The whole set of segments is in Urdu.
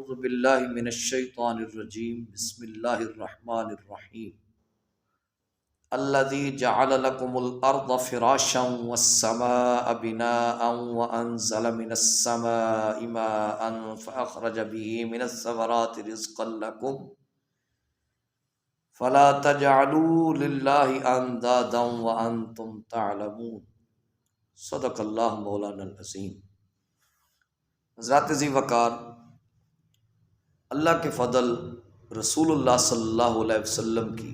اعوذ باللہ من الشیطان الرجیم بسم اللہ الرحمن الرحیم الذی جعل لکم الارض فراشا والسماء بناء وانزل من السماء ماء فاخرج به من الثمرات رزقا لکم فلا تجعلوا للہ اندادا وانتم تعلمون۔ صدق اللہ مولانا العظیم۔ حضرات ذی وقار، اللہ کے فضل، رسول اللہ صلی اللہ علیہ وسلم کی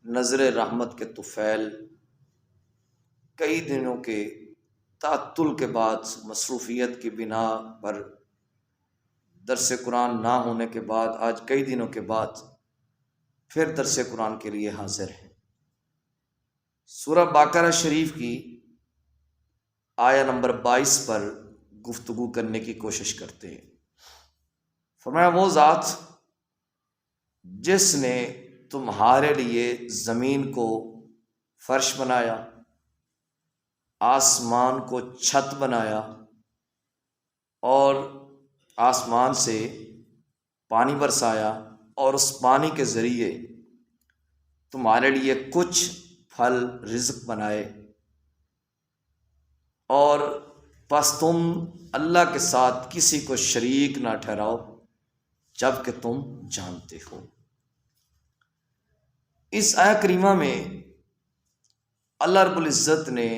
نظر رحمت کے طفیل کئی دنوں کے تعطل کے بعد، مصروفیت کی بنا پر درس قرآن نہ ہونے کے بعد، آج کئی دنوں کے بعد پھر درس قرآن کے لیے حاضر ہیں۔ سورہ بقرہ شریف کی آیہ نمبر 22 پر گفتگو کرنے کی کوشش کرتے ہیں۔ فرمایا وہ ذات جس نے تمہارے لیے زمین کو فرش بنایا، آسمان کو چھت بنایا اور آسمان سے پانی برسایا اور اس پانی کے ذریعے تمہارے لیے کچھ پھل رزق بنائے، اور پس تم اللہ کے ساتھ کسی کو شریک نہ ٹھہراؤ جب کہ تم جانتے ہو۔ اس آیہ کریمہ میں اللہ رب العزت نے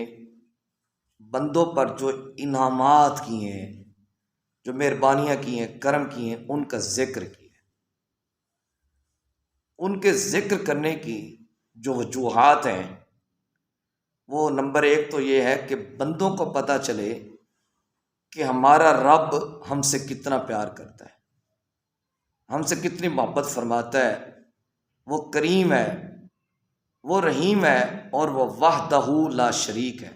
بندوں پر جو انعامات کیے ہیں، جو مہربانیاں کی ہیں، کرم کیے ہیں، ان کا ذکر کیا ہے۔ ان کے ذکر کرنے کی جو وجوہات ہیں، وہ نمبر 1 تو یہ ہے کہ بندوں کو پتہ چلے کہ ہمارا رب ہم سے کتنا پیار کرتا ہے، ہم سے کتنی محبت فرماتا ہے۔ وہ کریم ہے، وہ رحیم ہے، اور وہ وحدہ لا شریک ہے،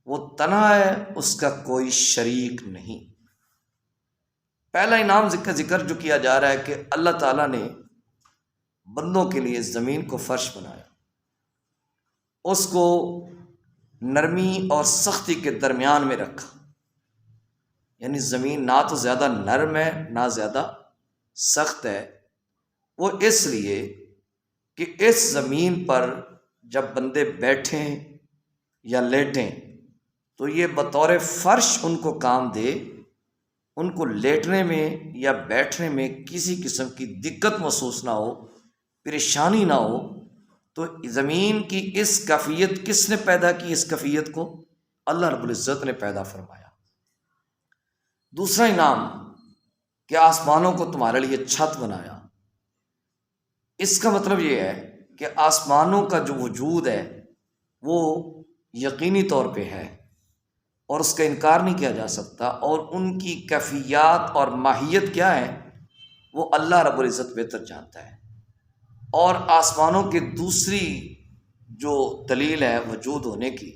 وہ تنہا ہے، اس کا کوئی شریک نہیں۔ پہلا انعام ذکر جو کیا جا رہا ہے کہ اللہ تعالیٰ نے بندوں کے لیے زمین کو فرش بنایا، اس کو نرمی اور سختی کے درمیان میں رکھا، یعنی زمین نہ تو زیادہ نرم ہے نہ زیادہ سخت ہے۔ وہ اس لیے کہ اس زمین پر جب بندے بیٹھیں یا لیٹیں تو یہ بطور فرش ان کو کام دے، ان کو لیٹنے میں یا بیٹھنے میں کسی قسم کی دقت محسوس نہ ہو، پریشانی نہ ہو۔ تو زمین کی اس کیفیت کس نے پیدا کی؟ اس کیفیت کو اللہ رب العزت نے پیدا فرمایا۔ دوسرا انعام کہ آسمانوں کو تمہارے لیے چھت بنایا۔ اس کا مطلب یہ ہے کہ آسمانوں کا جو وجود ہے وہ یقینی طور پہ ہے اور اس کا انکار نہیں کیا جا سکتا، اور ان کی کیفیات اور ماہیت کیا ہے وہ اللہ رب العزت بہتر جانتا ہے۔ اور آسمانوں کی دوسری جو دلیل ہے وجود ہونے کی،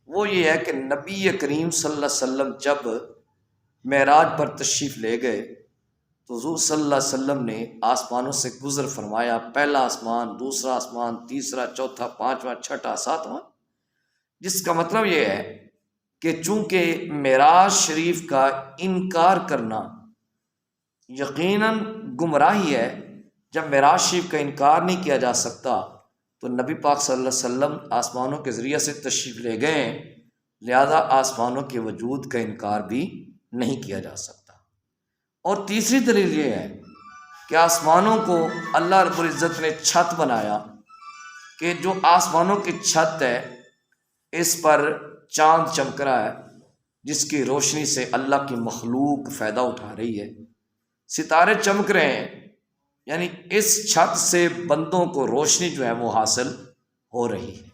وہ یہ ہے کہ نبی کریم صلی اللہ علیہ وسلم جب معراج پر تشریف لے گئے تو حضور صلی اللہ علیہ وسلم نے آسمانوں سے گزر فرمایا، پہلا آسمان، دوسرا آسمان، تیسرا، چوتھا، پانچواں، چھٹا، ساتواں، جس کا مطلب یہ ہے کہ چونکہ معراج شریف کا انکار کرنا یقیناً گمراہی ہے، جب معراج شریف کا انکار نہیں کیا جا سکتا تو نبی پاک صلی اللہ علیہ وسلم آسمانوں کے ذریعے سے تشریف لے گئے ہیں، لہذا آسمانوں کے وجود کا انکار بھی نہیں کیا جا سکتا۔ اور تیسری دلیل یہ ہے کہ آسمانوں کو اللہ رب العزت نے چھت بنایا، کہ جو آسمانوں کی چھت ہے اس پر چاند چمک رہا ہے، جس کی روشنی سے اللہ کی مخلوق فائدہ اٹھا رہی ہے، ستارے چمک رہے ہیں، یعنی اس چھت سے بندوں کو روشنی جو ہے وہ حاصل ہو رہی ہے۔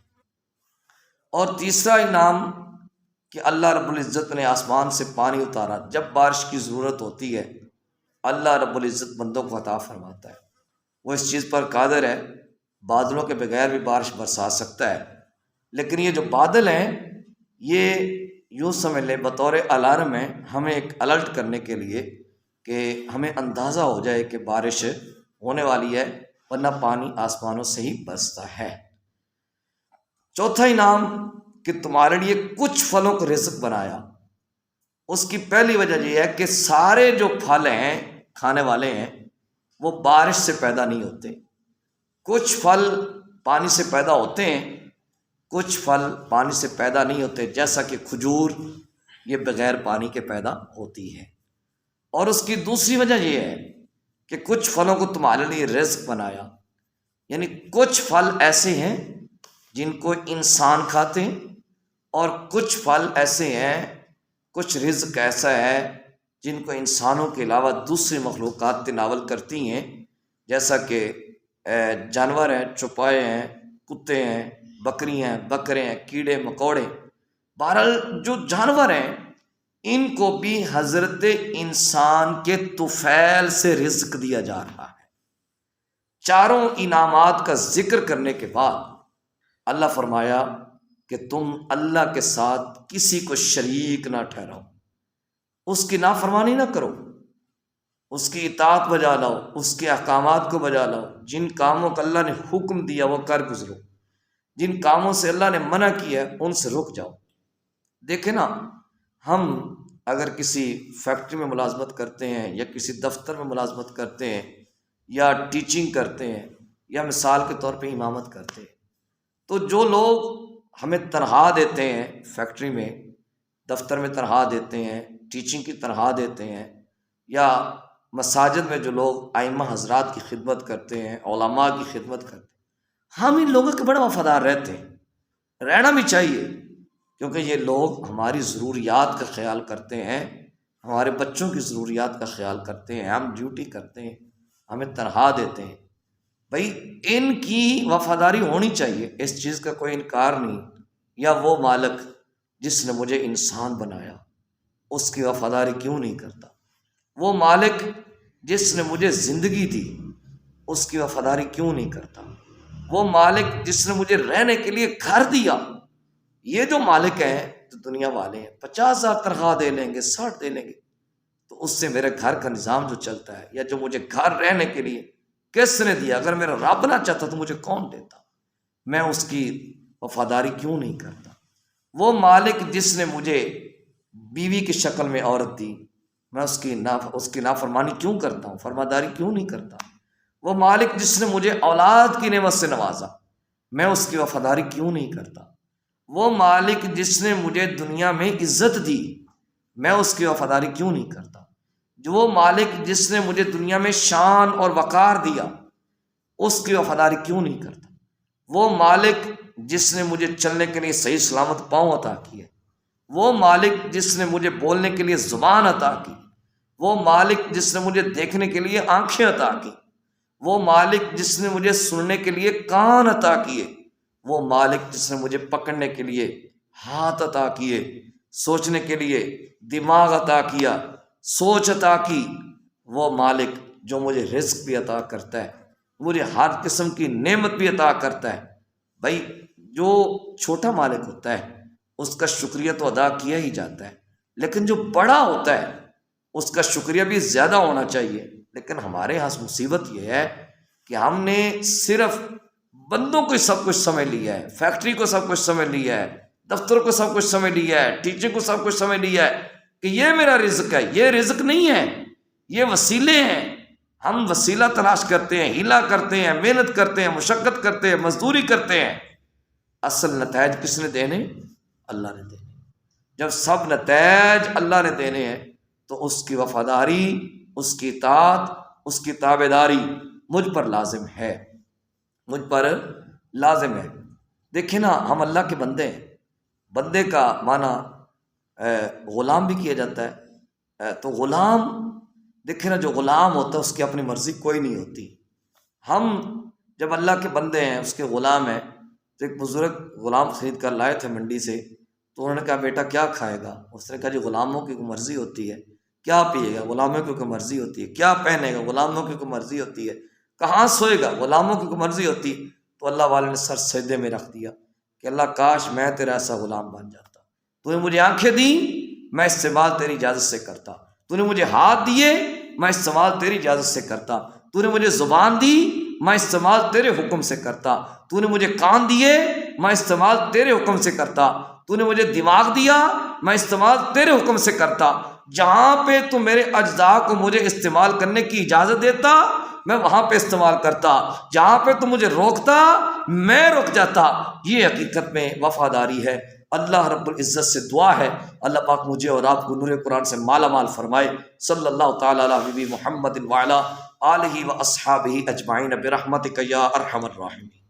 اور تیسرا انعام کہ اللہ رب العزت نے آسمان سے پانی اتارا، جب بارش کی ضرورت ہوتی ہے اللہ رب العزت بندوں کو عطا فرماتا ہے، وہ اس چیز پر قادر ہے، بادلوں کے بغیر بھی بارش برسا سکتا ہے، لیکن یہ جو بادل ہیں یہ یوں سمجھ لیں بطور الارم ہے، ہمیں ایک الرٹ کرنے کے لیے کہ ہمیں اندازہ ہو جائے کہ بارش ہونے والی ہے، ورنہ پانی آسمانوں سے ہی برستا ہے۔ چوتھا انعام کہ تمہارے لیے کچھ پھلوں کو رزق بنایا، اس کی پہلی وجہ یہ ہے کہ سارے جو پھل ہیں کھانے والے ہیں وہ بارش سے پیدا نہیں ہوتے. کچھ پھل پانی سے پیدا ہوتے ہیں، کچھ پھل پانی سے پیدا نہیں ہوتے، جیسا کہ کھجور یہ بغیر پانی کے پیدا ہوتی ہے. اور اس کی دوسری وجہ یہ ہے کہ کچھ پھلوں کو تمہارے لیے رزق بنایا، یعنی کچھ پھل ایسے ہیں جن کو انسان کھاتے ہیں، اور کچھ پھل ایسے ہیں، کچھ رزق ایسا ہے جن کو انسانوں کے علاوہ دوسری مخلوقات تناول کرتی ہیں، جیسا کہ جانور ہیں، چوپائے ہیں، کتے ہیں، بکری ہیں، بکرے ہیں، کیڑے مکوڑے. بہرحال جو جانور ہیں ان کو بھی حضرت انسان کے طفیل سے رزق دیا جا رہا ہے. چاروں انعامات کا ذکر کرنے کے بعد اللہ فرمایا کہ تم اللہ کے ساتھ کسی کو شریک نہ ٹھہراؤ، اس کی نافرمانی نہ کرو، اس کی اطاعت بجا لاؤ، اس کے احکامات کو بجا لاؤ. جن کاموں کا اللہ نے حکم دیا وہ کر گزرو، جن کاموں سے اللہ نے منع کیا ہے ان سے رک جاؤ. دیکھیں نا، ہم اگر کسی فیکٹری میں ملازمت کرتے ہیں یا کسی دفتر میں ملازمت کرتے ہیں یا ٹیچنگ کرتے ہیں یا مثال کے طور پہ امامت کرتے ہیں، تو جو لوگ ہمیں تنخواہ دیتے ہیں فیکٹری میں، دفتر میں تنخواہ دیتے ہیں، ٹیچنگ کی تنخواہ دیتے ہیں، یا مساجد میں جو لوگ ائمہ حضرات کی خدمت کرتے ہیں، علماء کی خدمت کرتے ہیں، ہم ان لوگوں کے بڑے وفادار رہتے ہیں، رہنا بھی چاہیے، کیونکہ یہ لوگ ہماری ضروریات کا خیال کرتے ہیں، ہمارے بچوں کی ضروریات کا خیال کرتے ہیں، ہم ڈیوٹی کرتے ہیں، ہمیں تنخواہ دیتے ہیں. بھائی ان کی وفاداری ہونی چاہیے، اس چیز کا کوئی انکار نہیں. یا وہ مالک جس نے مجھے انسان بنایا اس کی وفاداری کیوں نہیں کرتا؟ وہ مالک جس نے مجھے زندگی دی اس کی وفاداری کیوں نہیں کرتا؟ وہ مالک جس نے مجھے رہنے کے لیے گھر دیا. یہ جو مالک ہیں تو دنیا والے ہیں، 50,000 تنخواہ دے لیں گے، 60 دے لیں گے، تو اس سے میرے گھر کا نظام جو چلتا ہے، یا جو مجھے گھر رہنے کے لیے کس نے دیا؟ اگر میرا رب نہ چاہتا تو مجھے کون دیتا؟ میں اس کی وفاداری کیوں نہیں کرتا؟ وہ مالک جس نے مجھے بیوی کی شکل میں عورت دی، میں اس کی نافرمانی کیوں کرتا ہوں، فرماداری کیوں نہیں کرتا؟ وہ مالک جس نے مجھے اولاد کی نعمت سے نوازا، میں اس کی وفاداری کیوں نہیں کرتا؟ وہ مالک جس نے مجھے دنیا میں عزت دی، میں اس کی وفاداری کیوں نہیں کرتا؟ جو وہ مالک جس نے مجھے دنیا میں شان اور وقار دیا، اس کی وفاداری کیوں نہیں کرتا؟ وہ مالک جس نے مجھے چلنے کے لیے صحیح سلامت پاؤں عطا کیے، وہ مالک جس نے مجھے بولنے کے لیے زبان عطا کی، وہ مالک جس نے مجھے دیکھنے کے لیے آنکھیں عطا کی، وہ مالک جس نے مجھے سننے کے لیے کان عطا کیے، وہ مالک جس نے مجھے پکڑنے کے لیے ہاتھ عطا کیے، سوچنے کے لیے دماغ عطا کیا، سوچ عطا کی، وہ مالک جو مجھے رزق بھی عطا کرتا ہے، مجھے ہر قسم کی نعمت بھی عطا کرتا ہے. بھائی جو چھوٹا مالک ہوتا ہے اس کا شکریہ تو ادا کیا ہی جاتا ہے، لیکن جو بڑا ہوتا ہے اس کا شکریہ بھی زیادہ ہونا چاہیے. لیکن ہمارے یہاں مصیبت یہ ہے کہ ہم نے صرف بندوں کو سب کچھ سمجھ لیا ہے، فیکٹری کو سب کچھ سمجھ لیا ہے، دفتر کو سب کچھ سمجھ لیا ہے، ٹیچنگ کو سب کچھ سمجھ لیا ہے کہ یہ میرا رزق ہے. یہ رزق نہیں ہے، یہ وسیلے ہیں. ہم وسیلہ تلاش کرتے ہیں، ہیلا کرتے ہیں، محنت کرتے ہیں، مشقت کرتے ہیں، مزدوری کرتے ہیں. اصل نتائج کس نے دینے؟ اللہ نے دینے. جب سب نتائج اللہ نے دینے ہیں تو اس کی وفاداری، اس کی اطاعت، اس کی تابعداری مجھ پر لازم ہے، مجھ پر لازم ہے. دیکھیں نا، ہم اللہ کے بندے ہیں. بندے کا معنی غلام بھی کیا جاتا ہے. تو غلام، دیکھیں نا، جو غلام ہوتا ہے اس کی اپنی مرضی کوئی نہیں ہوتی. ہم جب اللہ کے بندے ہیں، اس کے غلام ہیں، تو ایک بزرگ غلام خرید کر لائے تھے منڈی سے، تو انہوں نے کہا بیٹا کیا کھائے گا؟ اس نے کہا جی غلاموں کی کوئی مرضی ہوتی ہے. کیا پیے گا؟ غلاموں کی کوئی مرضی ہوتی ہے. کیا پہنے گا؟ غلاموں کی کوئی مرضی ہوتی ہے. کہاں سوئے گا؟ غلاموں کی کوئی مرضی ہوتی. تو اللہ والے نے سر سجدے میں رکھ دیا کہ اللہ کاش میں تیرا ایسا غلام بن جاتا. تو نے مجھے آنکھیں دی، میں استعمال تیری اجازت سے کرتا. تو نے مجھے ہاتھ دیے، میں استعمال تیری اجازت سے کرتا. تو نے مجھے زبان دی، میں استعمال تیرے حکم سے کرتا. تو نے مجھے کان دیے، میں استعمال تیرے حکم سے کرتا. تو نے مجھے دماغ دیا، میں استعمال تیرے حکم سے کرتا، جہاں پہ تو میرے اجزاء کو مجھے استعمال کرنے کی اجازت دیتا میں وہاں پہ استعمال کرتا، جہاں پہ تو مجھے روکتا میں رک جاتا۔ یہ حقیقت میں وفاداری ہے۔ اللہ رب العزت سے دعا ہے اللہ پاک مجھے اور آپ کو نور قرآن سے مالا مال فرمائے۔ صلی اللہ تعالی علی حبیب محمد وعلی آلہ و اصحابہ اجمعین برحمتک یا ارحم الراحمین۔